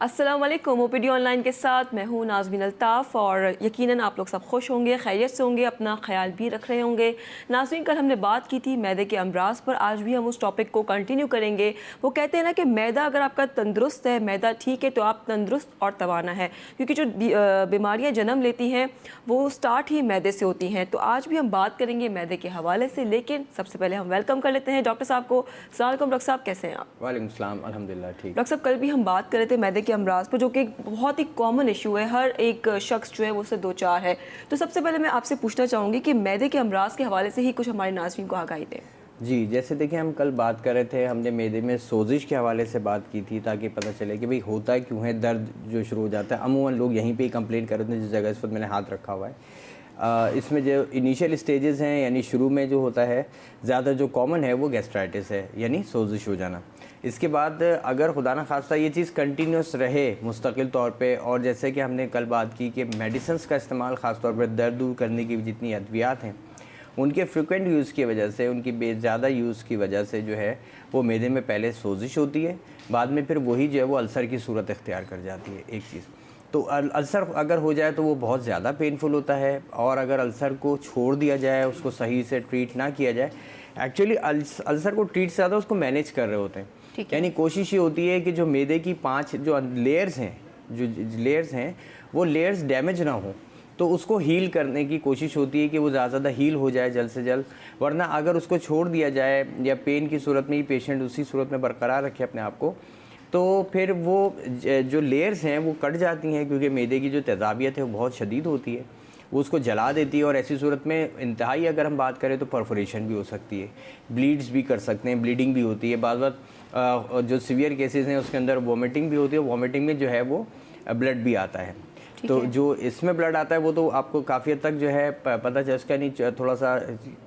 अस्सलाम वालेकुम। OPD online के साथ मैं हूँ नाज़मीन अल्ताफ़ और यकीनन आप लोग सब खुश होंगे, खैरियत से होंगे, अपना ख्याल भी रख रहे होंगे। नाज़रीन, कल हमने बात की थी मैदे के अमराज पर, आज भी हम उस टॉपिक को कंटिन्यू करेंगे। वो कहते हैं ना कि मैदा अगर आपका तंदुरुस्त है, मैदा ठीक है, तो आप तंदुरुस्त और तवाना है, क्योंकि जो बीमारियाँ जन्म लेती हैं वो स्टार्ट ही मैदे से होती हैं। तो आज भी हम बात करेंगे मैदे के हवाले से, लेकिन सबसे पहले हम वेलकम कर लेते हैं डॉक्टर साहब को। अस्सलाम वालेकुम डॉक्टर साहब, कैसे हैं आप? वालेकुम सलाम, अल्हम्दुलिल्लाह ठीक। डॉक्टर साहब, कल भी हम बात कर रहे थे मैदे के अमराज पर, जो कि एक बहुत ही कॉमन इशू है, हर एक शख्स जो है वो उससे दो चार है। तो सबसे पहले मैं आपसे पूछना चाहूँगी कि मैदे के अमराज के हवाले से ही कुछ हमारे नाज़रीन को आगाही दें। जी, जैसे देखिए हम कल बात कर रहे थे, हमने मैदे में सोजिश के हवाले से बात की थी ताकि पता चले कि भाई होता क्यों है, दर्द जो शुरू हो जाता है। अमूमन लोग यहीं पे ही कंप्लेन कर रहे थे जिस जगह इस वक्त मैंने हाथ रखा हुआ है। इसमें जो इनिशियल स्टेजेस हैं, यानी शुरू में जो होता है ज़्यादा जो कॉमन है वो गैस्ट्राइटिस है, यानी सोजिश हो जाना। इसके बाद अगर खुदा न खास्ता ये चीज़ कंटिन्यूस रहे मुस्तकिल तौर पे, और जैसे कि हमने कल बात की कि मेडिसिन्स का इस्तेमाल ख़ास तौर पर दर्द दूर करने की जितनी अद्वियात हैं, उनके फ्रिक्वेंट यूज़ की वजह से, उनकी ज़्यादा यूज़ की वजह से जो है वो मैदे में पहले सोजिश होती है, बाद में फिर वही जो है वो अल्सर की सूरत इख्तियार कर जाती है। एक चीज़ तो अल्सर अगर हो जाए तो वो बहुत ज़्यादा पेनफुल होता है, और अगर अल्सर को छोड़ दिया जाए, उसको सही से ट्रीट ना किया जाए, एक्चुअली अल्सर को ट्रीट से ज़्यादा उसको मैनेज कर रहे होते हैं। यानी कोशिश ये होती है कि जो मैदे की 5 जो लेयर्स हैं वो लेयर्स डैमेज ना हो, तो उसको हील करने की कोशिश होती है कि वो ज़्यादा हील हो जाए जल्द से जल्द। वरना अगर उसको छोड़ दिया जाए या पेन की सूरत में ही पेशेंट उसी सूरत में बरकरार रखे अपने आप को, तो फिर वो जो लेयर्स हैं वो कट जाती हैं, क्योंकि मैदे की जो तेज़ाबियत है वो बहुत शदीद होती है, वो उसको जला देती है। और ऐसी सूरत में इंतहाई अगर हम बात करें तो परफोरेशन भी हो सकती है, ब्लीड्स भी कर सकते हैं, ब्लीडिंग भी होती है। बाद जो सीवियर केसेस हैं उसके अंदर वॉमिटिंग भी होती है, वॉमिटिंग में जो है वो ब्लड भी आता है। तो जो इसमें ब्लड आता है वो तो आपको काफ़ी हद तक जो है पता चल, उसका नहीं थोड़ा सा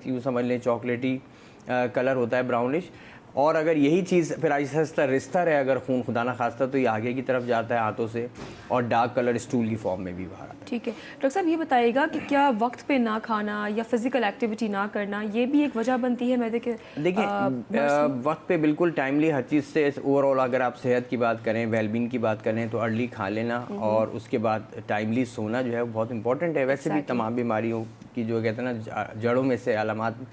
यूँ समझ लें चॉकलेटी कलर होता है, ब्राउनिश। और अगर यही चीज़ फिर आहिस्ता आहिस्ता रिश्ता रहे अगर खून खुदा ना खास्ता, तो ये आगे की तरफ जाता है हाथों से, और डार्क कलर स्टूल की फॉर्म में भी बाहर आता है। ठीक है डॉक्टर साहब, ये बताइएगा कि क्या वक्त पे ना खाना या फिजिकल एक्टिविटी ना करना ये भी एक वजह बनती है मैदे के? देखिए वक्त पे बिल्कुल टाइमली हर चीज़ से ओवरऑल अगर आप सेहत की बात करें, वेलबींग की बात करें, तो अर्ली खा लेना और उसके बाद टाइमली सोना जो है वो बहुत इंपॉर्टेंट है। वैसे भी तमाम बीमारियों की जो कहते हैं ना जड़ों में से अलामात,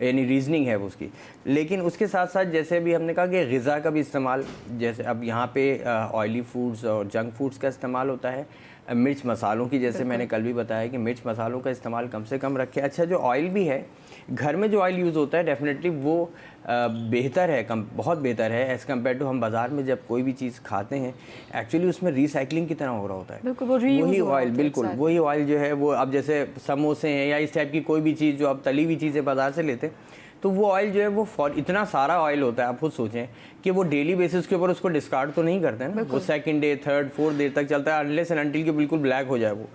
यानी रीजनिंग है वो उसकी। लेकिन उसके साथ साथ जैसे भी हमने कहा कि ग़िज़ा का भी इस्तेमाल, जैसे अब यहाँ पे ऑयली फूड्स और जंक फूड्स का इस्तेमाल होता है, मिर्च मसालों की, जैसे मैंने कल भी बताया कि मिर्च मसालों का इस्तेमाल कम से कम रखें। अच्छा, जो ऑयल भी है, घर में जो ऑयल यूज़ होता है डेफिनेटली वो बेहतर है, बहुत बेहतर है एज़ कम्पेयर टू हम बाज़ार में जब कोई भी चीज़ खाते हैं, एक्चुअली उसमें रिसाइकलिंग की तरह हो रहा होता है। बिल्कुल वही ऑयल, बिल्कुल वही ऑयल जो है वो, अब जैसे समोसे हैं या इस टाइप की कोई भी चीज़ जो आप तली हुई चीज़ें बाज़ार से लेते हैं, तो वो ऑयल जो है वो इतना सारा ऑयल होता है, आप खुद सोचें कि वो डेली बेसिस के ऊपर उसको डिस्कार्ड तो नहीं करते हैं ना, वो second day, third, fourth day तक चलता है, अनलेस एंड अनटिल के बिल्कुल ब्लैक हो जाए वो।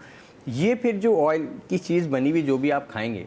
ये फिर जो ऑयल की चीज़ बनी हुई जो भी आप खाएंगे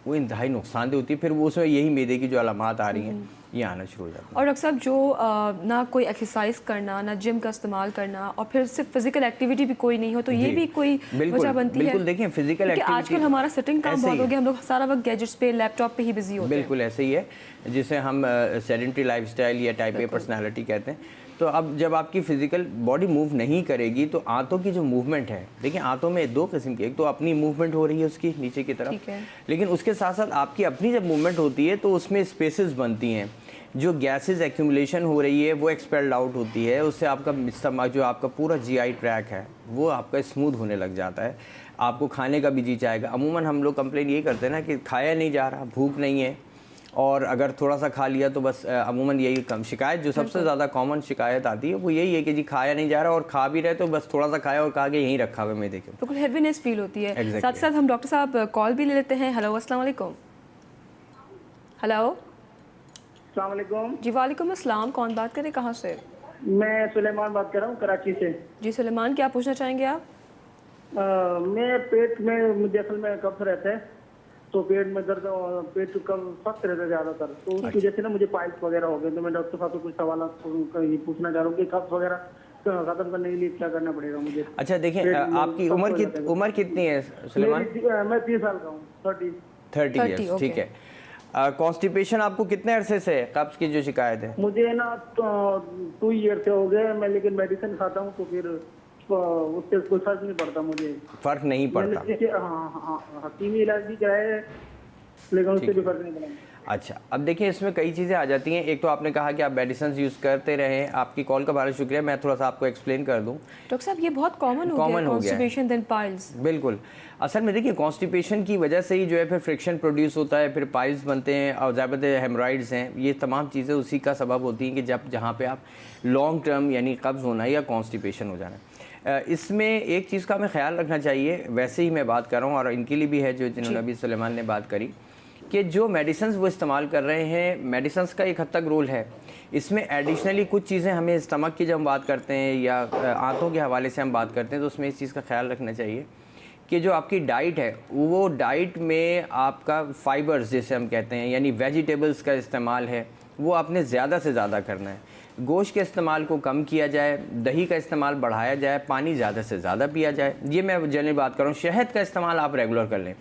वो इंतहाई नुकसानदेह होती है, फिर वो उसमें यही मैदे की जो अलामात आ रही हैं ये आना शुरू हो जाता है। और डॉक्टर साहब, जो ना कोई एक्सरसाइज करना, ना जिम का इस्तेमाल करना, और फिर सिर्फ फिजिकल एक्टिविटी भी कोई नहीं हो, तो ये भी कोई वजह बनती है? बिल्कुल, देखिए फिजिकल एक्टिविटी, आजकल हमारा सिटिंग काम बहुत हो गया, हम लोग सारा वक्त गैजेट्स पे, लैपटॉप पे ही बिजी होते हैं। बिल्कुल ऐसे ही है, जिसे हम सेडेंटरी लाइफस्टाइल या टाइप ए पर्सनालिटी कहते हैं। तो अब जब आपकी फिजिकल बॉडी मूव नहीं करेगी तो आंतों की जो मूवमेंट है, देखिए आंतों में 2 किस्म की, एक तो अपनी मूवमेंट हो रही है उसकी नीचे की तरफ, लेकिन उसके साथ साथ आपकी अपनी जब मूवमेंट होती है तो उसमें स्पेसेस बनती हैं, जो गैसेस एक्यूमुलेशन हो रही है वो एक्सपेल्ड आउट होती है, उससे आपका जो आपका पूरा जीआई ट्रैक है वो आपका स्मूथ होने लग जाता है, आपको खाने का भी जी चाहेगा। अमूमन हम लोग कंप्लेन ये करते हैं ना कि खाया नहीं जा रहा, भूख नहीं है, और अगर थोड़ा सा खा लिया तो बस अमूमन यही कम शिकायत जो सबसे ज़्यादा कॉमन शिकायत आती है वो यही है कि जी खाया नहीं जा रहा, और खा भी रहे तो बस थोड़ा सा खाया और खा के यहीं रखा हुआ मैं देखे, बिल्कुल हैवीनेस फील होती है। साथ साथ हम डॉक्टर साहब कॉल भी ले लेते हैं। हेलो, अस्सलाम वालेकुम। हेलो, अस्सलाम वालेकुम। जी वालेकुम अस्सलाम, कौन बात करें, कहाँ से? मैं सुलेमान बात कर रहा हूँ कराची से। जी सुलेमान, क्या पूछना चाहेंगे आप? मैं पेट में मुझे असल में कब्ज रहता है, तो पेट में दर्द, पेट कम सख्त रहता है ज़्यादातर, तो उसकी वजह से ना मुझे पाइल्स वगैरह हो गए। तो मैं डॉक्टर साहब से कुछ सवाल ये पूछना चाह रहा हूँ कि कब्ज वगैरह खत्म करने के लिए क्या करना पड़ेगा मुझे? अच्छा देखिए, आपकी उम्र कितनी है सुलेमान? मैं 30 साल का हूँ, 30 इयर्स, ठीक है। कॉन्स्टिपेशन आपको कितने अरसे से है, कब्ज की जो शिकायत है? मुझे ना 2 ईयर से हो गए मैं, लेकिन मेडिसिन खाता हूँ तो फिर उससे कोई फर्क नहीं पड़ता मुझे। फ़र्क नहीं पड़ता? हाँ, हकीमी इलाज भी कराए लेकिन उससे भी फर्क नहीं पड़ा। अच्छा, अब देखिए इसमें कई चीज़ें आ जाती हैं। एक तो आपने कहा कि आप मेडिसिन यूज़ करते रहें, आपकी कॉल का बहुत शुक्रिया। मैं थोड़ा सा आपको एक्सप्लेन कर दूं। डॉक्टर साहब ये बहुत कॉमन हो गया है, कॉन्स्टिपेशन देन पाइल्स। बिल्कुल, असल में देखिए कॉन्स्टिपेशन की वजह से ही जो है फिर फ्रिक्शन प्रोड्यूस होता है, फिर पाइल्स बनते हैं और ज़्यादातर हेमराइड्स हैं। ये तमाम चीज़ें उसी का सबब होती हैं कि जब जहाँ पे आप लॉन्ग टर्म यानी कब्ज़ होना या कॉन्स्टिपेशन हो जाना। इसमें एक चीज़ का हमें ख्याल रखना चाहिए, वैसे ही मैं बात कर रहा हूँ और इनके लिए भी है जो जिन्होंने अभी सुलेमान ने बात करी, कि जो मेडिसिन्स वो इस्तेमाल कर रहे हैं, मेडिसिन्स का एक हद तक रोल है। इसमें एडिशनली कुछ चीज़ें हमें स्टमक की जब हम बात करते हैं या आंतों के हवाले से हम बात करते हैं तो उसमें इस चीज़ का ख्याल रखना चाहिए कि जो आपकी डाइट है वो डाइट में आपका फाइबर्स जैसे हम कहते हैं यानी वेजिटेबल्स का इस्तेमाल है वो आपने ज़्यादा से ज़्यादा करना है। गोश्त के इस्तेमाल को कम किया जाए, दही का इस्तेमाल बढ़ाया जाए, पानी ज़्यादा से ज़्यादा पिया जाए। ये मैं जनरली बात कर रहा हूँ। शहद का इस्तेमाल आप रेगुलर कर लें,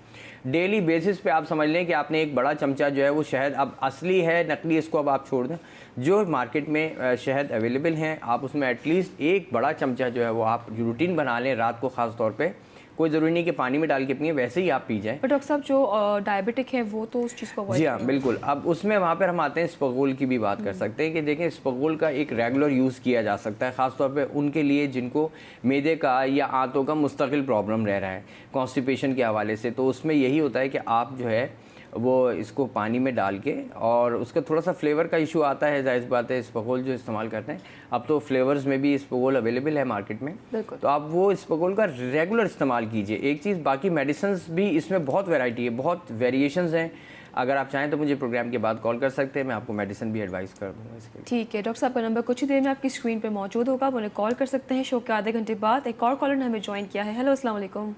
डेली बेसिस पे आप समझ लें कि आपने एक बड़ा चमचा जो है वो शहद, अब असली है नकली इसको अब आप छोड़ दें, जो मार्केट में शहद अवेलेबल हैं आप उसमें एटलीस्ट एक बड़ा चमचा जो है वो आप रूटीन बना लें रात को, ख़ास तौर पे। कोई ज़रूरी नहीं कि पानी में डाल के पिए, वैसे ही आप पी जाएँ। पर डॉक्टर साहब जो डायबिटिक है वो तो उस चीज़ को जी हाँ बिल्कुल। अब उसमें वहाँ पर हम आते हैं स्पगोल की भी बात कर सकते हैं कि देखें स्पगोल का एक रेगुलर यूज़ किया जा सकता है, ख़ासतौर पे उनके लिए जिनको मैदे का या आंतों का मुस्तकिल प्रॉब्लम रह रहा है कॉन्स्टिपेशन के हवाले से। तो उसमें यही होता है कि आप जो है वो इसको पानी में डाल के, और उसका थोड़ा सा फ्लेवर का इशू आता है, जाहिर बात है स्पगोल जो इस्तेमाल करते हैं, अब तो फ्लेवर्स में भी स्पगोल अवेलेबल है मार्केट में, तो आप वो स्पगोल का रेगुलर इस्तेमाल कीजिए। एक चीज़ बाकी मेडिसिन्स भी इसमें बहुत वैरायटी है, बहुत वेरिएशंस हैं। अगर आप चाहें तो मुझे प्रोग्राम के बाद कॉल कर सकते हैं, मैं आपको मेडिसिन भी एडवाइस कर दूँगा इसके लिए। ठीक है डॉक्टर साहब का नंबर कुछ ही देर में आपकी स्क्रीन पर मौजूद होगा, आप उन्हें कॉल कर सकते हैं। शो के आधे घंटे बाद एक और कॉलर ने हमें ज्वाइन किया है। हेलो अस्सलाम वालेकुम।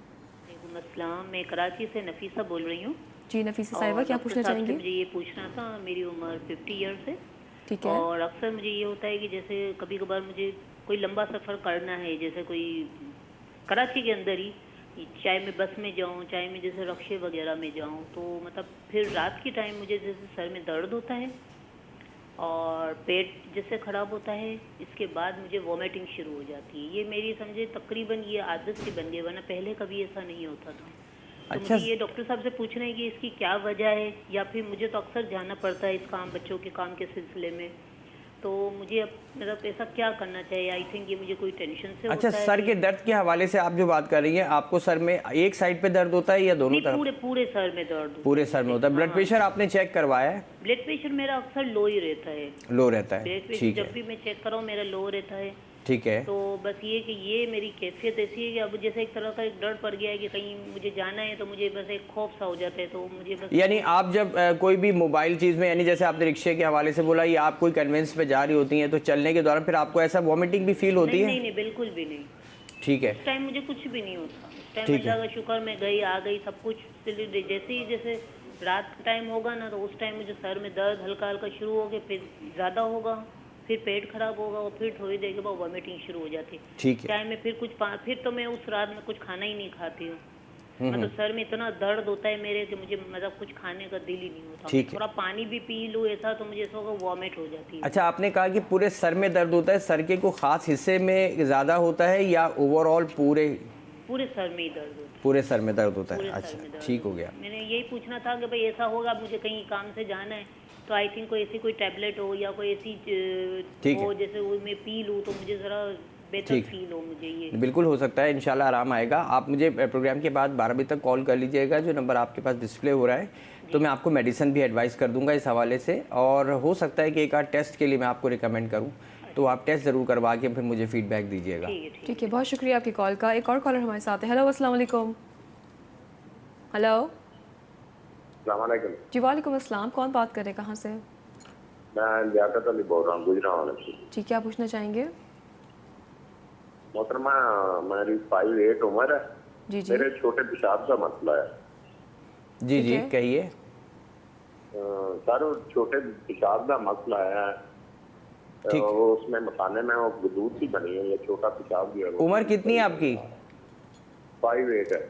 मैं कराची से नफीसा बोल रही हूँ। जी नफीसा साहिबा, क्या पूछना चाहेंगे? मुझे ये पूछना था, मेरी उम्र 50 ईयर्स है। ठीक है। और अक्सर मुझे ये होता है कि जैसे कभी कभार मुझे कोई लंबा सफ़र करना है, जैसे कोई कराची के अंदर ही, चाहे मैं बस में जाऊँ, चाहे मैं जैसे रक्शे वगैरह में जाऊँ, तो मतलब फिर रात के टाइम मुझे जैसे सर में दर्द होता है और पेट जैसे ख़राब होता है, इसके बाद मुझे वॉमिटिंग शुरू हो जाती है। ये मेरी समझे तकरीबन ये आदत सी बन गई, वरना पहले कभी ऐसा नहीं होता था। तो अच्छा, मुझे ये डॉक्टर साहब से पूछना है कि इसकी क्या वजह है, या फिर मुझे तो अक्सर जाना पड़ता है इस काम, बच्चों के काम के सिलसिले में, तो मुझे अब मतलब ऐसा क्या करना चाहिए? आई थिंक ये मुझे कोई टेंशन से अच्छा, होता है। सर के दर्द के हवाले से आप जो बात कर रही हैं, आपको सर में एक साइड पे दर्द होता है या दोनों तरफ? पूरे सर में दर्द होता पूरे सर में होता है। ब्लड प्रेशर आपने चेक करवाया है? ब्लड प्रेशर मेरा अक्सर लो ही रहता है। लो रहता है, ब्लड प्रेशर ठीक जब है, भी मैं चेक कराऊँ मेरा लो रहता है। ठीक है। तो बस ये कि ये मेरी कैफियत ऐसी है कि अब जैसे एक तरह का एक डर पड़ गया है कि कहीं मुझे जाना है तो मुझे बस एक खौफ सा हो जाता है, तो मुझे बस। यानी आप जब कोई भी मोबाइल चीज़ में, यानी जैसे आपने रिक्शे के हवाले से बोला, या आप कोई कन्वेंस पे जा रही होती हैं तो चलने के दौरान फिर आपको ऐसा वॉमिटिंग भी फील होती है? नहीं नहीं बिल्कुल भी नहीं। ठीक है, उस टाइम मुझे कुछ भी नहीं होता। उस टाइम ठीक है। अल्लाह का शुक्र, मैं गई आ गई सब कुछ। जैसे ही जैसे रात का टाइम होगा ना, तो उस टाइम मुझे सर में दर्द हल्का हल्का शुरू हो गया, फिर ज़्यादा होगा, फिर पेट खराब होगा और फिर थोड़ी देर के बाद वॉमिटिंग शुरू हो जाती है। ठीक है। चाहे मैं फिर तो मैं उस रात में कुछ खाना ही नहीं खाती हूँ। मतलब सर में इतना दर्द होता है मेरे कि मुझे मतलब कुछ खाने का दिल ही नहीं होता। ठीक है। थोड़ा पानी भी पी लूँ ऐसा तो मुझे ऐसा होगा वॉमिट हो जाती है। अच्छा, आपने कहा कि पूरे सर में दर्द होता है, सर के को खास हिस्से में ज़्यादा होता है या ओवरऑल पूरे सर में ही दर्द होता है? पूरे सर में दर्द होता है। पूरे सर में अच्छा, दर्द ठीक हो गया। मैंने यही पूछना था कि भाई ऐसा होगा मुझे कहीं काम से जाना है तो आई थिंक कोई ऐसी कोई टैबलेट हो या कोई ऐसी ठीक हो है। जैसे वो मैं पी लूँ तो मुझे ज़रा बेहतर ठीक। फील हो मुझे। ये बिल्कुल हो सकता है, इंशाल्लाह आराम आएगा। आप मुझे प्रोग्राम के बाद 12 बजे तक कॉल कर लीजिएगा, जो नंबर आपके पास डिस्प्ले हो रहा है, तो मैं आपको मेडिसिन भी एडवाइस कर दूंगा इस हवाले से। और हो सकता है कि एक आध टेस्ट के लिए मैं आपको रिकमेंड करूं, तो आप टेस्ट ज़रूर करवा के फिर मुझे फीडबैक दीजिएगा। ठीक है, बहुत शुक्रिया आपकी कॉल का। एक और कॉलर हमारे साथ है। हेलो अस्सलाम वालेकुम। हेलो जी वालेकुम अस्सलाम, कौन बात कर रहे हैं, कहाँ से? मैं लियाकत अली बोल रहा हूँ गुजरात से। जी, क्या पूछना चाहेंगे? मोहतरमा, मेरी 5'8" उम्र है। जी जी मेरे छोटे पेशाब का मसला है। जी जी, है। कहिए। सर छोटे पेशाब का मसला है। ठीक। वो उसमें मसाने में वो गदूद सी बनी है, ये छोटा पेशाब भी है। उम्र कितनी है आपकी? 5'8" है।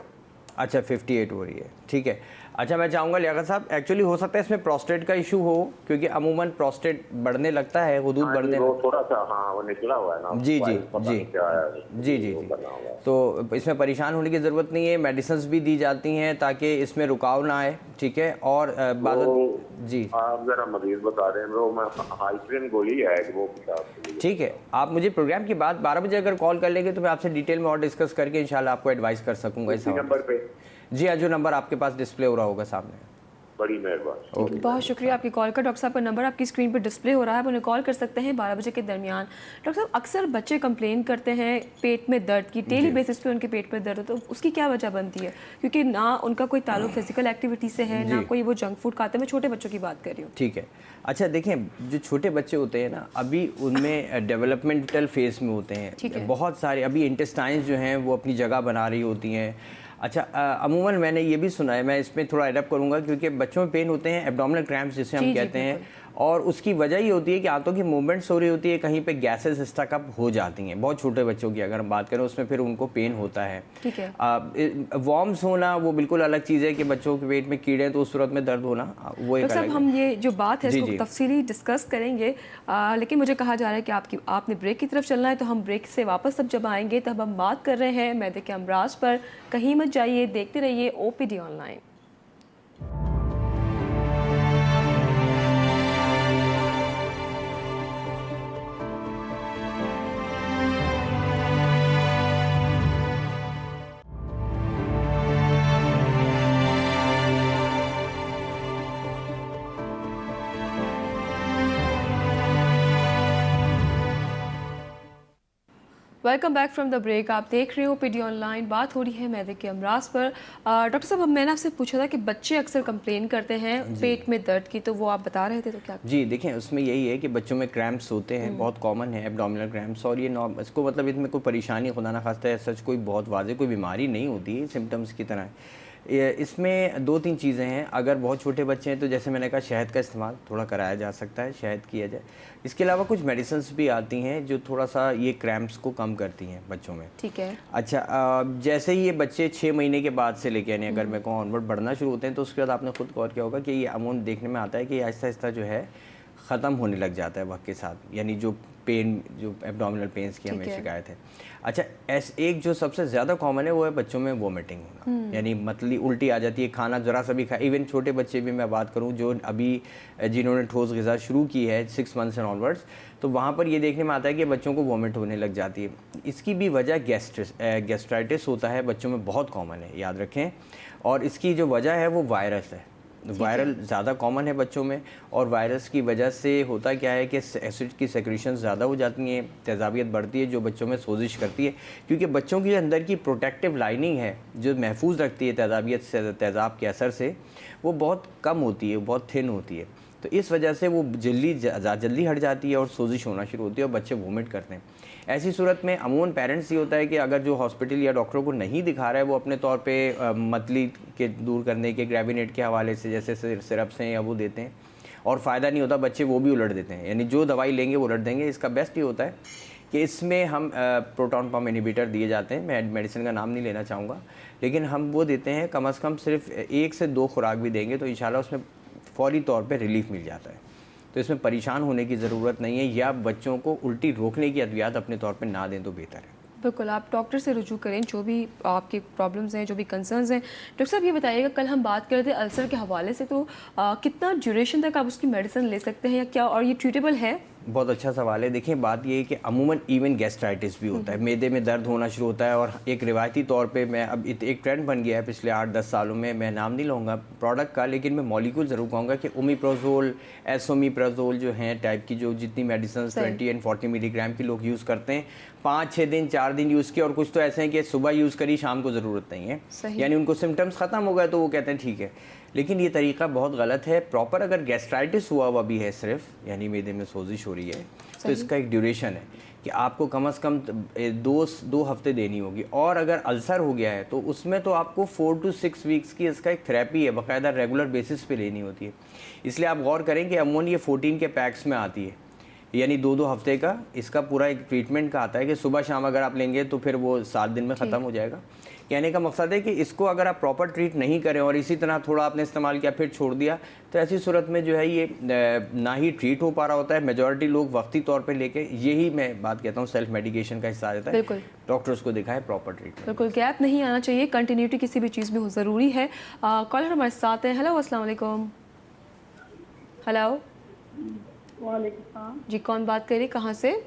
अच्छा, 58 हो रही है, ठीक है। अच्छा, मैं चाहूँगा लियाकत साहब, एक्चुअली हो सकता है इसमें प्रोस्टेट का इशू हो, क्योंकि अमूमन प्रोस्टेट बढ़ने लगता है, हुदूद हाँ बढ़ने जी, वो थोड़ा सा हाँ वो निकला हुआ है ना। जी जी वाइल्ड पता जी नहीं क्या है, जी जी वो जी। बना हुआ है। तो इसमें परेशान होने की ज़रूरत नहीं है, मेडिसिन्स भी दी जाती हैं ताकि इसमें रुकाव ना आए, ठीक है। और जी आप जरा मजीद बता रहे हैं, वो मैं हाइड्रिन गोली है वो पेशाब के लिए। ठीक है, आप मुझे प्रोग्राम के बाद 12 बजे अगर कॉल कर लेंगे तो मैं आपसे डिटेल में और डिस्कस करके इंशाल्लाह आपको एडवाइस कर सकूंगा इस इसी नंबर पे। जी हाँ, जो नंबर आपके पास डिस्प्ले हो रहा होगा सामने। बड़ी मेहरबानी। बहुत शुक्रिया आपकी कॉल का। डॉक्टर साहब का नंबर आपकी स्क्रीन पर डिस्प्ले हो रहा है, आप उन्हें कॉल कर सकते हैं 12 बजे के दरमियान। डॉक्टर साहब, अक्सर बच्चे कंप्लेन करते हैं पेट में दर्द की, डेली बेसिस पे उनके पेट में दर्द हो, तो उसकी क्या वजह बनती है? क्योंकि ना उनका कोई ताल्लुक फिजिकल एक्टिविटी से है, ना कोई वो जंक फूड खाते हैं। मैं छोटे बच्चों की बात कर रही हूँ। ठीक है, अच्छा देखें, जो छोटे बच्चे होते हैं ना, अभी उनमें डेवलपमेंटल फेज में होते हैं, बहुत सारे अभी इंटेस्टाइन्स जो हैं वो अपनी जगह बना रही होती हैं। अच्छा, अमूमन मैंने ये भी सुना है, मैं इसमें थोड़ा एडप्ट करूँगा, क्योंकि बच्चों में पेन होते हैं, एब्डोमिनल क्रैम्प्स जिसे हम कहते हैं, और उसकी वजह ये होती है कि आंतों की मूवमेंट्स हो रही होती है, कहीं पे गैसेस स्टकअप हो जाती हैं। बहुत छोटे बच्चों की अगर हम बात करें, उसमें फिर उनको पेन होता है। ठीक है। वॉर्म्स होना वो बिल्कुल अलग चीज़ है कि बच्चों के पेट में कीड़े हैं तो उस सूरत में दर्द होना वो एक अलग है। हम ये जो बात है इसको जी। तफसीली डिस्कस करेंगे, लेकिन मुझे कहा जा रहा है कि आपने ब्रेक की तरफ चलना है, तो हम ब्रेक से वापस जब आएंगे तब हम बात कर रहे हैं मैदे के अमराज पर। कहीं मत जाइए, देखते रहिए OPD online. Welcome back from the break. आप देख रहे हो OPD ऑनलाइन। बात हो रही है मैदे के अमराज पर। डॉक्टर साहब, मैंने आपसे पूछा था कि बच्चे अक्सर कंप्लेन करते हैं पेट में दर्द की, तो वो आप बता रहे थे, तो क्या? जी देखें, उसमें यही है कि बच्चों में क्रैम्प्स होते हैं, बहुत कॉमन है एब्डोमिनल क्रैम्प्स, और ये इसको मतलब इसमें कोई परेशानी खुदा ना खास्ता है सच कोई बहुत वाज़ेह कोई बीमारी नहीं होती है, सिम्टम्स की तरह। इसमें 2-3 चीज़ें हैं। अगर बहुत छोटे बच्चे हैं तो जैसे मैंने कहा, शहद का इस्तेमाल थोड़ा कराया जा सकता है, शहद किया जाए। इसके अलावा कुछ मेडिसिन्स भी आती हैं जो थोड़ा सा ये क्रैम्प्स को कम करती हैं बच्चों में। ठीक है। अच्छा, जैसे ही ये बच्चे 6 महीने के बाद से लेके, यानी अगर मैं कहूँ ऑनवर्ड बढ़ना शुरू होते हैं, तो उसके बाद आपने खुद गौर किया होगा कि ये अमूमन देखने में आता है कि आहिस्ता आहिस्ता जो है ख़त्म होने लग जाता है वक्त के साथ, यानी जो पेन, जो एब्डोमिनल पेन्स की हमें शिकायत है। अच्छा, एक जो सबसे ज़्यादा कॉमन है वो है बच्चों में वोमिटिंग होना, यानी मतली उल्टी आ जाती है, खाना ज़रा सा भी खा, इवन छोटे बच्चे भी मैं बात करूं जो अभी जिन्होंने ठोस ग़िज़ा शुरू की है 6 मंथ्स एंड ऑनवर्ड्स, तो वहाँ पर ये देखने में आता है कि बच्चों को वोमिट होने लग जाती है। इसकी भी वजह गैस्ट्राइटिस होता है, बच्चों में बहुत कॉमन है, याद रखें। और इसकी जो वजह है वो वायरस है, वायरल ज़्यादा कॉमन है बच्चों में, और वायरस की वजह से होता क्या है कि एसिड की सेक्रेशन ज़्यादा हो जाती हैं, तेज़ाबियत बढ़ती है, जो बच्चों में सोजिश करती है, क्योंकि बच्चों के अंदर की प्रोटेक्टिव लाइनिंग है जो महफूज रखती है तेज़ाबियत से, तेज़ाब के असर से, वो बहुत कम होती है, बहुत थिन होती है। तो इस वजह से वो जल्दी हट जाती है और सोजिश होना शुरू होती है और बच्चे वोमिट करते हैं। ऐसी सूरत में अमूमन पेरेंट्स ये होता है कि अगर जो हॉस्पिटल या डॉक्टरों को नहीं दिखा रहा है, वो अपने तौर पे मतली के दूर करने के ग्रेविनेट के हवाले से जैसे सिरप्स हैं या वो देते हैं, और फ़ायदा नहीं होता, बच्चे वो भी उलट देते हैं, यानी जो दवाई लेंगे वो उलट देंगे। इसका बेस्ट ये होता है कि इसमें हम प्रोटॉन पम्प इनहिबिटर दिए जाते हैं, मैं मेडिसिन का नाम नहीं लेना चाहूँगा, लेकिन हम वो देते हैं, कम से कम सिर्फ 1 से 2 खुराक भी देंगे तो इंशाल्लाह उसमें फौरी तौर पे रिलीफ मिल जाता है। तो इसमें परेशान होने की ज़रूरत नहीं है, या बच्चों को उल्टी रोकने की अद्वियात अपने तौर पे ना दें तो बेहतर है। बिल्कुल, आप डॉक्टर से रुजू करें जो भी आपके प्रॉब्लम्स हैं, जो भी कंसर्न्स हैं। डॉक्टर साहब, ये बताइएगा, कल हम बात कर रहे थे अल्सर के हवाले से, तो कितना ड्यूरेशन तक आप उसकी मेडिसिन ले सकते हैं या क्या, और ये ट्रीटेबल है? बहुत अच्छा सवाल है। देखिए, बात ये है कि अमूमन इवन गैस्ट्राइटिस भी होता है, मैदे में दर्द होना शुरू होता है, और एक रिवायती तौर पे मैं अब एक ट्रेंड बन गया है पिछले 8-10 सालों में, मैं नाम नहीं लूँगा प्रोडक्ट का, लेकिन मैं मॉलिक्यूल ज़रूर कहूँगा कि ओमिप्रोजोल, एसोमिप्रोजोल जो हैं टाइप की, जो जितनी मेडिसिन 20 और 40 मिलीग्राम की लोग यूज़ करते हैं, 5-6 दिन 4 दिन यूज़ किया, और कुछ तो ऐसे हैं कि सुबह यूज़ करी, शाम को ज़रूरत नहीं है, यानी उनको सिम्टम्स ख़त्म हो गए तो वो कहते हैं ठीक है। लेकिन ये तरीका बहुत गलत है। प्रॉपर अगर गैस्ट्राइटिस हुआ भी है सिर्फ, यानी मैदे में सोजिश हो रही है, तो इसका एक ड्यूरेशन है कि आपको कम से कम 2 हफ्ते देनी होगी, और अगर अल्सर हो गया है तो उसमें तो आपको 4 to 6 वीक्स की इसका एक थेरेपी है, बाकायदा रेगुलर बेसिस पे लेनी होती है। इसलिए आप गौर करें कि अमूमन ये 14 के पैक्स में आती है, यानी 2-2 हफ्ते का इसका पूरा एक ट्रीटमेंट का आता है कि सुबह शाम अगर आप लेंगे तो फिर वो 7 दिन में ख़त्म हो जाएगा। कहने का मकसद है कि इसको अगर आप प्रॉपर ट्रीट नहीं करें और इसी तरह थोड़ा आपने इस्तेमाल किया फिर छोड़ दिया, तो ऐसी सूरत में जो है ये ना ही ट्रीट हो पा रहा होता है। मेजॉरिटी लोग वक्ती तौर पे लेके, यही मैं बात कहता हूँ, सेल्फ मेडिकेशन का हिस्सा आ जाता है। बिल्कुल। डॉक्टर्स को दिखाएं, प्रॉपर ट्रीटमेंट। बिल्कुल, गैप नहीं आना चाहिए, कंटिन्यूटी किसी भी चीज़ में हो ज़रूरी है। कॉलर हमारे साथ हैं। हेलो, अस्सलाम वालेकुम। हेलो, वालेकुम। जी कौन बात करिए, कहाँ से?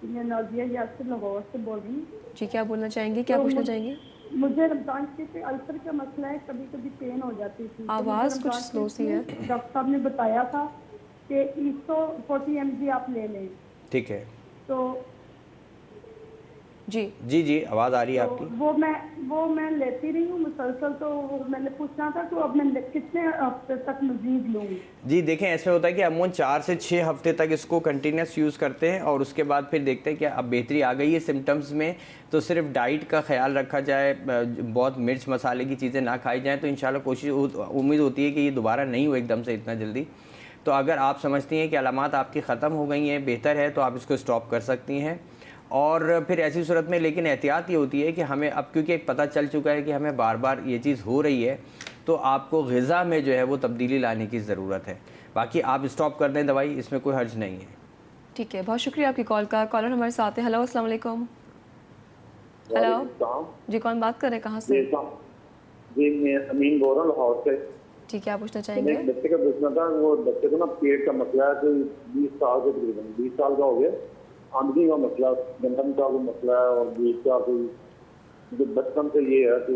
मैं नाजिया यासिर लाहौर से बोल रही हूँ। जी क्या बोलना चाहेंगे, क्या तो पूछना चाहेंगे? मुझे रमजान के अल्सर का मसला है, कभी कभी पेन हो जाती थी। आवाज़ तो कुछ रमजान स्लो सी है। डॉक्टर साहब ने बताया था कि 140 mg आप ले लें। ठीक है तो जी जी, आवाज़ आ रही है तो आपकी। वो मैं लेती रही हूँ मुसलसल। तो मैंने पूछना था कि अब मैं कितने हफ्ते तक मजीद लूँ? जी देखें, ऐसे होता है कि अमूमन 4 से 6 हफ्ते तक इसको कंटिन्यूस यूज़ करते हैं और उसके बाद फिर देखते हैं कि अब बेहतरी आ गई है सिम्टम्स में, तो सिर्फ डाइट का ख्याल रखा जाए, बहुत मिर्च मसाले की चीज़ें ना खाई जाएँ, तो इंशाल्लाह उम्मीद होती है कि ये दोबारा नहीं हो एकदम से इतना जल्दी। तो अगर आप समझती हैं कि अलामात आपकी ख़त्म हो गई हैं, बेहतर है, तो आप इसको स्टॉप कर सकती हैं। और फिर ऐसी सूरत में लेकिन एहतियात ये होती है कि हमें अब, क्योंकि एक पता चल चुका है कि हमें बार बार ये चीज़ हो रही है, तो आपको ग़िज़ा में जो है वो तब्दीली लाने की ज़रूरत है। बाकी आप स्टॉप कर दें दवाई, इसमें कोई हर्ज नहीं है। ठीक है, बहुत शुक्रिया आपकी कॉल का। कॉलर हमारे साथ है। हेलो, अस्सलाम वालेकुम। हेलो जी, कौन बात कर रहे हैं, कहाँ से? जी मैं अमीन बोल रहा हूँ लाहौर से। जी क्या पूछना मैंने चाहेंगे? एक बच्चे का पूछना था, वो बच्चे को ना पेट का मसला है, कोई 20 साल के तकरीबन 20 साल का हो गया, आमदनी का मसला, गंदम का कोई मसला है और बीज का कोई, जो बचपन से ये है, तो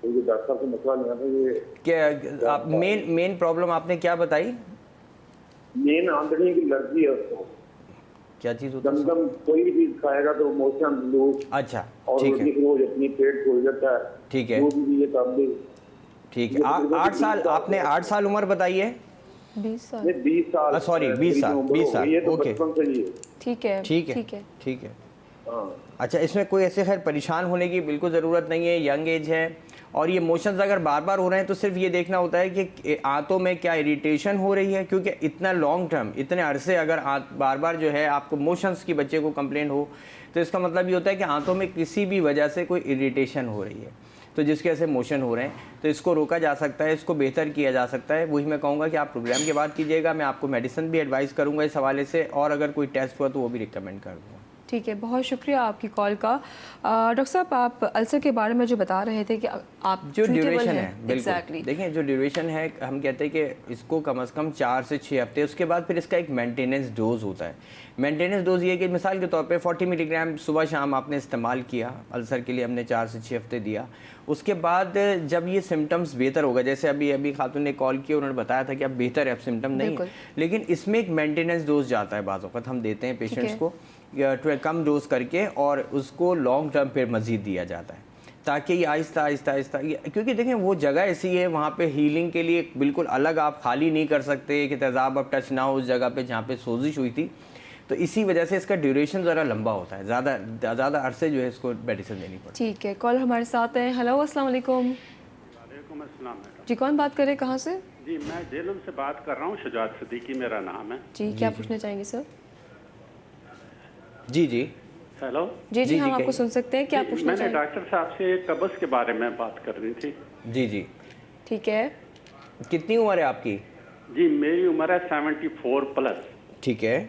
ये डॉक्टर से मसला नहीं है। ये क्या आप मेन प्रॉब्लम आपने क्या बताई? मेन आमदनी की एलर्जी है उसको। क्या चीज़ होती है? गंदम कोई भी चीज खाएगा तो मोशन लूज अच्छा, और ठीक है, रोज अपनी पेट खोल जाता है। ठीक है, दूध भी ये काम भी। ठीक है। 8 साल आपने 8 साल उम्र बताई है? 20 साल। ये 20 साल, सॉरी 20 साल, 20 साल, ये तो ओके, बचपन से ही है। ठीक है ठीक है, ठीक है। ठीक है। हाँ। अच्छा, इसमें कोई ऐसे खैर परेशान होने की बिल्कुल ज़रूरत नहीं है, यंग एज है, और ये मोशंस अगर बार बार हो रहे हैं तो सिर्फ ये देखना होता है कि आंतों में क्या इरिटेशन हो रही है, क्योंकि इतना लॉन्ग टर्म, इतने अरसे अगर बार बार जो है आपको मोशंस की बच्चे को कंप्लेंट हो, तो इसका मतलब ये होता है कि आंतों में किसी भी वजह से कोई इरिटेशन हो रही है, तो जिसके वजह से मोशन हो रहे हैं, तो इसको रोका जा सकता है, इसको बेहतर किया जा सकता है। वही मैं कहूँगा कि आप प्रोग्राम के बाद कीजिएगा, मैं आपको मेडिसिन भी एडवाइस करूँगा इस हवाले से, और अगर कोई टेस्ट हुआ तो वो भी रिकमेंड कर दूँगा। ठीक है, बहुत शुक्रिया आपकी कॉल का। डॉक्टर साहब, आप अल्सर के बारे में जो बता रहे थे कि आप जो treatable ड्यूरेशन हैं। है, बिल्कुल Exactly. देखिए, जो ड्यूरेशन है, हम कहते हैं कि इसको कम से कम 4 से 6 हफ्ते, उसके बाद फिर इसका एक मेंटेनेंस डोज होता है। मेंटेनेंस डोज ये कि मिसाल के तौर पे 40 मिलीग्राम सुबह शाम आपने इस्तेमाल किया, अल्सर के लिए हमने 4 से 6 हफ्ते दिया। उसके बाद जब ये सिम्टम्स बेहतर होगा, जैसे अभी खातून ने कॉल किया, उन्होंने बताया था कि अब बेहतर है, अब सिम्टम नहीं है, लेकिन इसमें एक मेंटेनेंस डोज जाता है, बाज़ औक़ात हम देते हैं पेशेंट्स को कम डोज करके, और उसको लॉन्ग टर्म पर मज़ीद दिया जाता है, ताकि ये आहिस्ता आहिस्ता आहिस्ता, क्योंकि देखें वो जगह ऐसी है, वहाँ पे हीलिंग के लिए बिल्कुल अलग आप खाली नहीं कर सकते कि तेज़ाब अब टच ना हो उस जगह पे जहाँ पे सोजिश हुई थी, तो इसी वजह से इसका ड्यूरेशन ज़रा लंबा होता है, ज़्यादा अरसे जो है इसको मेडिसिन देनी पड़ती है। ठीक है, कॉल हमारे साथ है। हेलो, अस्सलाम वालेकुम। वालेकुम अस्सलाम मैडम। जी कौन बात कर रहे हैं, कहाँ से? जी मैं जेलम से बात कर रहा हूँ, शुजात सिद्दीकी मेरा नाम है। जी क्या पूछना चाहेंगे सर? जी हेलो। जी हम आपको सुन सकते हैं, क्या जी, पूछना मैंने चाहेंगे? डॉक्टर साहब से कब्ज़ के बारे में बात करनी थी। जी ठीक है, कितनी उम्र है आपकी? जी मेरी उम्र है 74 प्लस। ठीक है।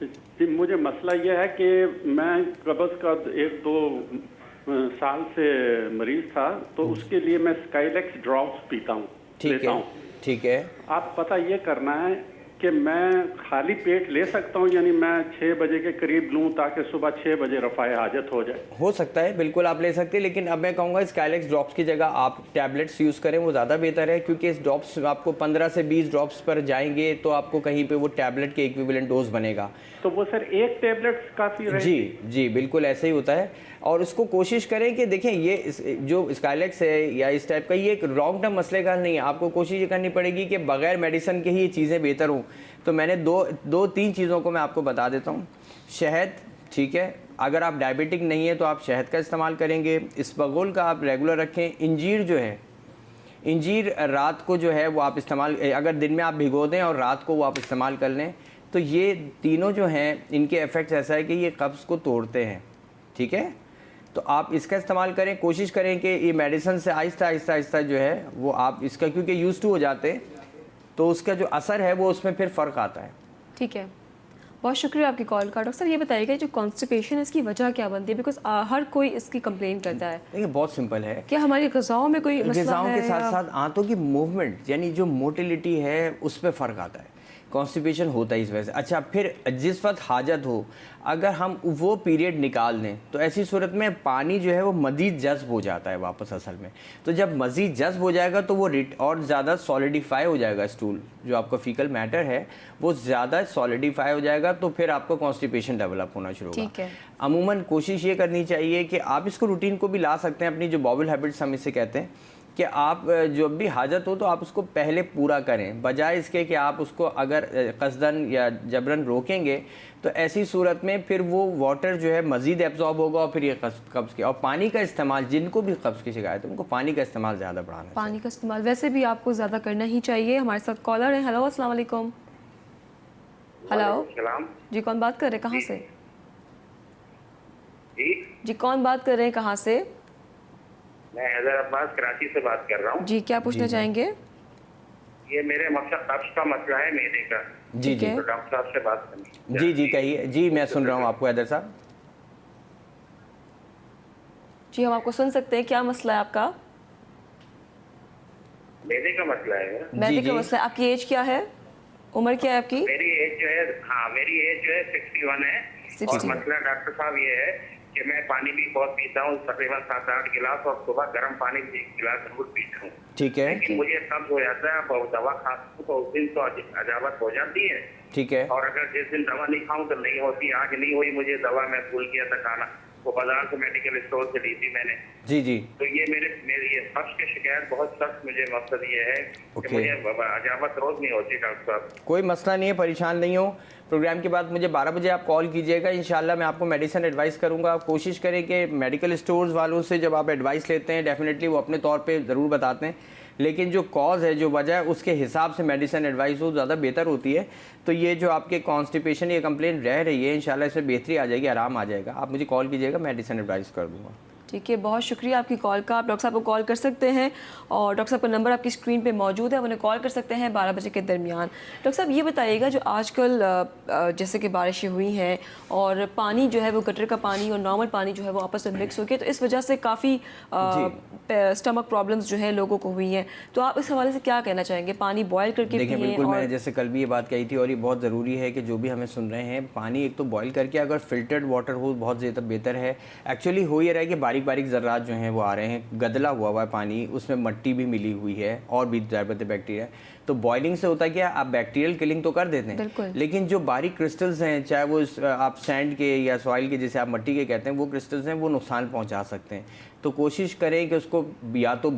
जी मुझे मसला यह है कि मैं कब्ज़ का 1-2 साल से मरीज था, तो उसके लिए मैं स्काइलेक्स ड्रॉप्स पीता हूँ, लेता हूँ। ठीक है। आप पता ये करना है कि मैं खाली पेट ले सकता हूँ, यानी मैं 6 बजे के करीब लूँ ताकि सुबह 6 बजे रफ़ाए हाजत हो जाए? हो सकता है, बिल्कुल आप ले सकते हैं, लेकिन अब मैं कहूँगा स्काइलेक्स ड्रॉप्स की जगह आप टैबलेट्स यूज़ करें, वो ज़्यादा बेहतर है, क्योंकि इस ड्रॉप्स आपको 15 से 20 ड्रॉप्स पर जाएंगे तो आपको कहीं पे वो टैबलेट के इक्विवेलेंट डोज बनेगा। तो वो सर एक टैबलेट काफ़ी रहेगी? जी बिल्कुल ऐसे ही होता है, और उसको कोशिश करें कि देखें ये जो स्काइलेक्स है या इस टाइप का, ये एक लॉन्ग टर्म मसले का नहीं है, आपको कोशिश ये करनी पड़ेगी कि बगैर मेडिसिन के ही ये चीज़ें बेहतर हों। तो मैंने दो तीन चीज़ों को मैं आपको बता देता हूँ। शहद, ठीक है, अगर आप डायबिटिक नहीं है तो आप शहद का इस्तेमाल करेंगे। इसबगोल का आप रेगुलर रखें। इंजीर जो है, इंजीर रात को जो है वो आप इस्तेमाल, अगर दिन में आप भिगो दें और रात को वो आप इस्तेमाल कर लें, तो ये तीनों जो हैं इनके इफ़ेक्ट्स ऐसा है कि ये कब्ज़ को तोड़ते हैं, ठीक है। तो आप इसका इस्तेमाल करें, कोशिश करें कि ये मेडिसिन से आहिस्ता आहिस्ता आहिस्ता जो है वो आप इसका, क्योंकि यूज़ टू हो जाते हैं तो उसका जो असर है वो उसमें फिर फ़र्क आता है। ठीक है, बहुत शुक्रिया आपकी कॉल का। डॉक्टर साहब ये बताइएगा जो कॉन्स्टिपेशन है इसकी वजह क्या बनती है, बिकॉज हर कोई इसकी कंप्लेन करता है। देखिए बहुत सिंपल है, क्या हमारी ग़िज़ाओं में कोई मसला ग़िज़ाओं है के साथ साथ आंतों की मूवमेंट यानी जो मोटिलिटी है उस पर फ़र्क आता है, कॉन्स्टिपेशन होता है इस वजह से। अच्छा, फिर जिस वक्त हाजत हो अगर हम वो पीरियड निकाल दें तो ऐसी सूरत में पानी जो है वो मज़ीद जज्ब हो जाता है वापस असल में। तो जब मज़ीद जज्ब हो जाएगा तो वो और ज़्यादा सॉलिडिफाई हो जाएगा, स्टूल जो आपका फीकल मैटर है वो ज़्यादा सॉलिडिफाई हो जाएगा, तो फिर आपको कॉन्स्टिपेशन डेवलप होना शुरू होगा। ठीक है। अमूमन कोशिश ये करनी चाहिए कि आप इसको रूटीन को भी ला सकते हैं, अपनी जो बॉबल हैबिट्स हम इसे कहते हैं, कि आप जब भी हाजत हो तो आप उसको पहले पूरा करें, बजाय इसके कि आप उसको अगर कसदन या जबरन रोकेंगे तो ऐसी सूरत में फिर वो वाटर जो है मज़ीद एब्जॉर्ब होगा और फिर ये कब्ज़ के। और पानी का इस्तेमाल, जिनको भी कब्ज़ की शिकायत है उनको पानी का इस्तेमाल ज़्यादा बढ़ाना चाहिए। पानी का इस्तेमाल वैसे भी आपको ज़्यादा करना ही चाहिए। हमारे साथ कॉलर हैं। हेलो, अस्सलाम वालेकुम। हेलो जी, कौन बात कर रहे हैं, कहाँ से? जी कौन बात कर रहे हैं, कहाँ से? मैं हैदर अब्बास कराची से बात कर रहा हूँ। जी, क्या पूछना चाहेंगे? ये मेरे मकसद कब्ज का मसला है, मैदे का। जी जी, तो डॉक्टर साहब से बात करनी। जी जी कहिए। जी मैं सुन रहा हूँ आपको हैदर साहब। जी हम आपको सुन सकते हैं, क्या मसला है आपका? मैदे का मसला है मेरा। मैदे का मसला है। आपकी एज क्या है, उम्र क्या है आपकी? मेरी एज जो है, हाँ मेरी एज जो है 61 है। 60। और मसला डॉक्टर साहब ये है कि मैं पानी भी बहुत पीता हूँ, तकरीबन 7-8 गिलास, और सुबह गर्म पानी भी 1 गिलास जरूर पीता हूँ। ठीक है। लेकिन मुझे कब्ज हो जाता है, और दवा खाता हूँ तो उस दिन तो अजावत हो जाती है। ठीक है। और अगर जिस दिन दवा नहीं खाऊं तो नहीं होती। आज नहीं हुई मुझे दवा, मैं भूल गया था खाना, वो बाजार से मेडिकल स्टोर से ली थी मैंने। जी जी। तो ये मेरी ये कब्ज की शिकायत बहुत सख्त, मुझे मकसद ये है कि मुझे अजावत रोज नहीं होती डॉक्टर साहब। कोई मसला नहीं है, परेशान नहीं हो। प्रोग्राम के बाद मुझे 12 बजे आप कॉल कीजिएगा, इंशाल्लाह मैं आपको मेडिसिन एडवाइस करूंगा। आप कोशिश करें कि मेडिकल स्टोर्स वालों से जब आप एडवाइस लेते हैं, डेफिनेटली वो अपने तौर पे ज़रूर बताते हैं, लेकिन जो कॉज है, जो वजह है, उसके हिसाब से मेडिसिन एडवाइस हो ज़्यादा बेहतर होती है। तो ये जो आपके कॉन्स्टिपेशन ये कंप्लेन रह रही है, इंशाल्लाह इसमें बेहतरी आ जाएगी, आराम आ जाएगा। आप मुझे कॉल कीजिएगा, मेडिसिन एडवाइस कर दूँगा। ठीक है, बहुत शुक्रिया आपकी कॉल का। आप डॉक्टर साहब को कॉल कर सकते हैं और डॉक्टर साहब का नंबर आपकी स्क्रीन पे मौजूद है, उन्हें कॉल कर सकते हैं 12 बजे के दरमियान। डॉक्टर साहब ये बताइएगा, जो आजकल जैसे कि बारिशें हुई हैं और पानी जो है वो गटर का पानी और नॉर्मल पानी जो है वो आपस में मिक्स हो गया, तो इस वजह से काफ़ी स्टमक प्रॉब्लम्स जो है लोगों को हुई हैं, तो आप इस हवाले से क्या कहना चाहेंगे? पानी बॉयल करके देखिए पिएं? बिल्कुल, और मैंने जैसे कल भी ये बात कही थी और ये बहुत ज़रूरी है कि जो भी हमें सुन रहे हैं, पानी एक तो बॉयल करके, अगर फिल्टर्ड वाटर हो बहुत ज़्यादा बेहतर है। एक्चुअली हो ये रहा है कि बारीक बारीक ज़र्रात जो हैं वो आ रहे हैं, गदला हुआ है पानी, उसमें मट्टी भी मिली हुई है और भी ज़्यादा बैक्टीरिया। तो बॉइलिंग से होता है क्या, आप बैक्टीरियल किलिंग तो कर देते हैं, लेकिन जो बारीक क्रिस्टल्स हैं, चाहे वो आप सैंड के या सॉइल के, जैसे आप मिट्टी के कहते हैं, वो क्रिस्टल्स हैं, वो नुकसान पहुंचा सकते हैं। तो कोशिश करें कि उसको या तो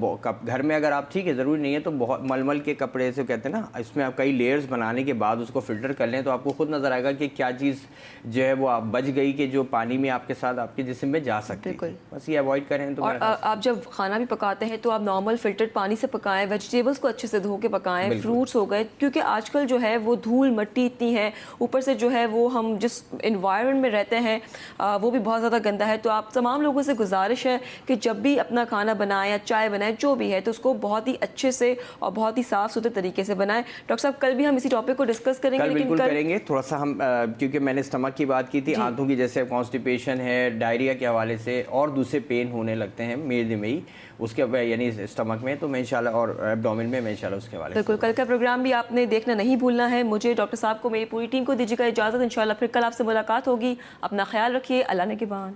घर में अगर आप, ठीक है ज़रूरी नहीं है तो बहुत मलमल के कपड़े से कहते हैं ना, इसमें आप कई लेयर्स बनाने के बाद उसको फ़िल्टर कर लें, तो आपको खुद नज़र आएगा कि क्या चीज़ जो है वो आप बच गई कि जो पानी में आपके साथ आपके जिस्म में जा सकती है। बस ये अवॉइड करें। तो और आप जब खाना भी पकाते हैं तो आप नॉर्मल फिल्टर्ड पानी से पकाएं, वेजिटेबल्स को अच्छे से धो के पकाएं, फ्रूट्स हो गए, क्योंकि आजकल जो है वो धूल मट्टी इतनी है, ऊपर से जो है वो हम जिस इन्वायरमेंट में रहते हैं वो भी बहुत ज़्यादा गंदा है। तो आप तमाम लोगों से गुजारिश है कि जब भी अपना खाना बनाएं या चाय बनाएं, जो भी है, तो उसको बहुत ही अच्छे से और बहुत ही साफ़ सुथरे तरीके से बनाएं। डॉक्टर साहब कल भी हम इसी टॉपिक को डिस्कस करेंगे, कल बिल्कुल करेंगे। थोड़ा सा हम क्योंकि मैंने स्टमक की बात की थी, आंतों की जैसे कॉन्स्टिपेशन है, डायरिया के हवाले से और दूसरे पेन होने लगते हैं मेदे में ही, उसके यानी स्टमक में, तो मैं इंशाल्लाह, और एब्डोमेन में मैं इंशाल्लाह उसके हवाले से। बिल्कुल, कल का प्रोग्राम भी आपने देखना नहीं भूलना है। मुझे, डॉक्टर साहब को, मेरी पूरी टीम को दीजिएगा इजाज़त। इंशाल्लाह फिर कल आपसे मुलाकात होगी। अपना ख्याल रखिए। अल्लाह ने के बाद।